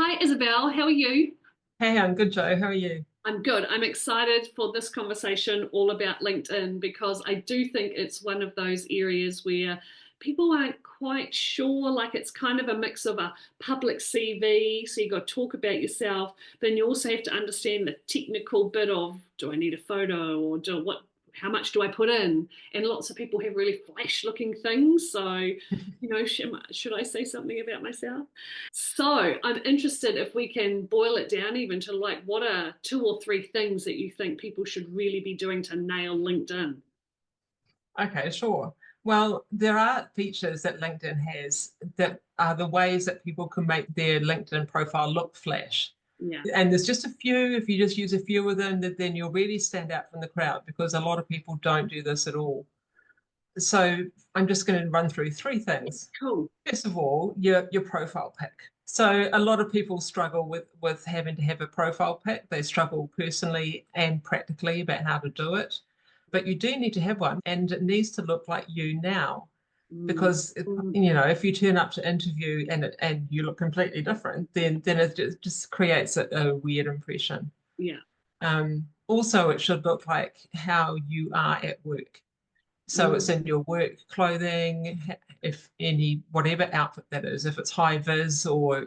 Hi, Isabel. How are you? Hey, I'm good, Joe. How are you? I'm good. I'm excited for this conversation all about LinkedIn because I do think it's one of those areas where people aren't quite sure. Like it's kind of a mix of a public CV, so you got to talk about yourself, then you also have to understand the technical bit of do I need a photo or do what how much do I put in? And lots of people have really flash looking things. So, should I say something about myself? So I'm interested if we can boil it down even to like what are two or three things that you think people should really be doing to nail LinkedIn? Okay, sure. Well, there are features that LinkedIn has that are the ways that people can make their LinkedIn profile look flash. Yeah. And there's just a few, if you just use a few of them, then you'll really stand out from the crowd because a lot of people don't do this at all. So I'm just going to run through three things. Cool. First of all, your profile pic. So a lot of people struggle with having to have a profile pic. They struggle personally and practically about how to do it. But you do need to have one, and it needs to look like you now. Mm. Because Mm. if you turn up to interview and you look completely different, then it just creates a weird impression. Yeah. Also, it should look like how you are at work. So it's in Mm. your work clothing, if any, whatever outfit that is, if it's high vis or,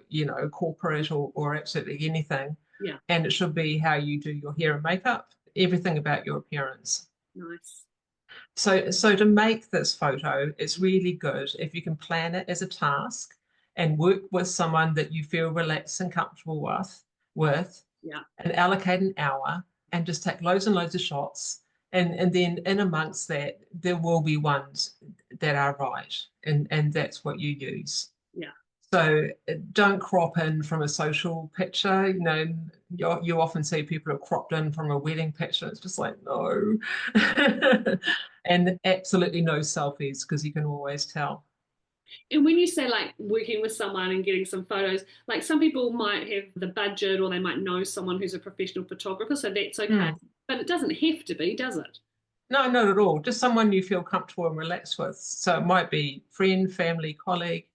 corporate or absolutely anything. Yeah. And it should be how you do your hair and makeup, everything about your appearance. Nice. So to make this photo, it's really good if you can plan it as a task and work with someone that you feel relaxed and comfortable with Yeah. and allocate an hour and just take loads and loads of shots. And then in amongst that, there will be ones that are right. And that's what you use. Yeah. So don't crop in from a social picture. You often see people are cropped in from a wedding picture. It's just like, no. And absolutely no selfies because you can always tell. And when you say like working with someone and getting some photos, like some people might have the budget or they might know someone who's a professional photographer, so that's okay. Mm. But it doesn't have to be, does it? No, not at all. Just someone you feel comfortable and relaxed with. So it might be friend, family, colleague.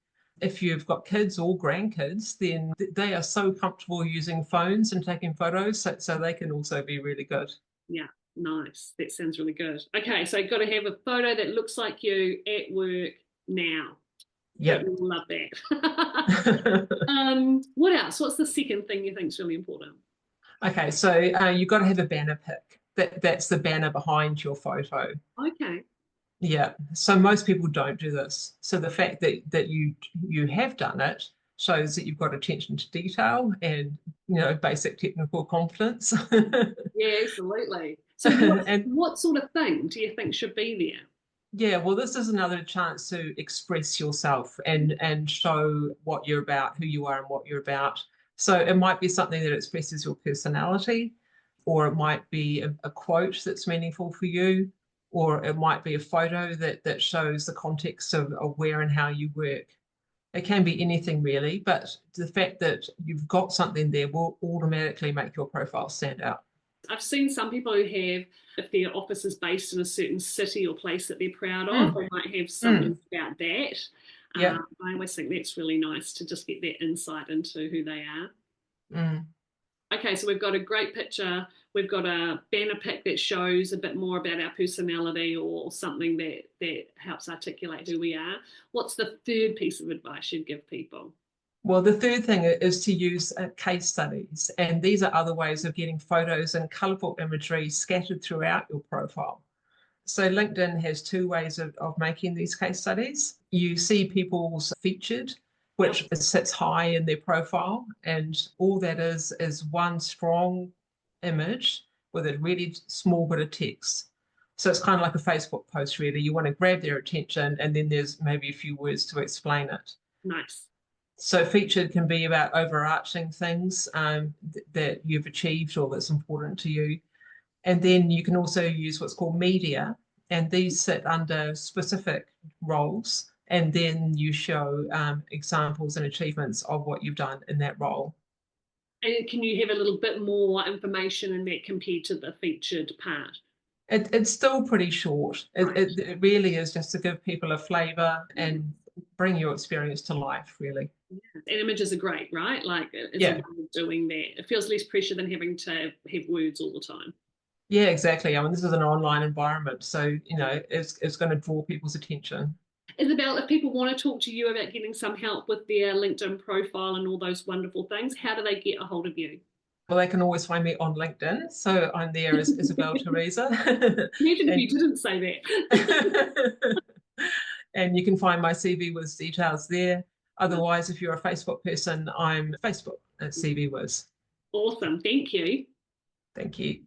If you've got kids or grandkids, then they are so comfortable using phones and taking photos, so they can also be really good. Yeah, nice. That sounds really good. Okay, so you've got to have a photo that looks like you at work now. Don't Yep. we love that? What else? What's the second thing you think is really important? Okay, so you've got to have a banner pic. That's the banner behind your photo. Okay. Yeah. So most people don't do this. So the fact that you have done it shows that you've got attention to detail and basic technical competence. Yeah, absolutely. So what And what sort of thing do you think should be there? yeah, well, this is another chance to express yourself and show what you're about, who you are, and what you're about. So it might be something that expresses your personality, or it might be a quote that's meaningful for you, or it might be a photo that shows the context of where and how you work. It can be anything really, but the fact that you've got something there will automatically make your profile stand out. I've seen some people who have, if their office is based in a certain city or place that they're proud of, Mm, they might have something mm, about that. yeah. I always think that's really nice to just get that insight into who they are. Mm. Okay, so we've got a great picture. We've got a banner pic that shows a bit more about our personality or something that helps articulate who we are. What's the third piece of advice you'd give people? Well, the third thing is to use case studies, and these are other ways of getting photos and colorful imagery scattered throughout your profile. So LinkedIn has two ways of making these case studies. You see people's featured, Yep. which sits high in their profile, and all that is one strong image with a really small bit of text. So it's kind of like a Facebook post, really. You want to grab their attention, and then there's maybe a few words to explain it. Nice. So featured can be about overarching things that you've achieved or that's important to you. And then you can also use what's called media, and these sit under specific roles. And then you show examples and achievements of what you've done in that role. And can you have a little bit more information in that compared to the featured part? It's still pretty short. It, Right. it, it really is just to give people a flavour and bring your experience to life, really. And images are great, right? Like it's a way Yeah. of doing that. It feels less pressure than having to have words all the time. Yeah, exactly. I mean, this is an online environment, so it's going to draw people's attention. Isabel, if people want to talk to you about getting some help with their LinkedIn profile and all those wonderful things, how do they get a hold of you? Well, they can always find me on LinkedIn. So I'm there as Isabel Teresa. Imagine if you and didn't say that. and you can find my CV Whiz details there. Otherwise, if you're a Facebook person, I'm Facebook at CV Whiz. Awesome. Thank you. Thank you.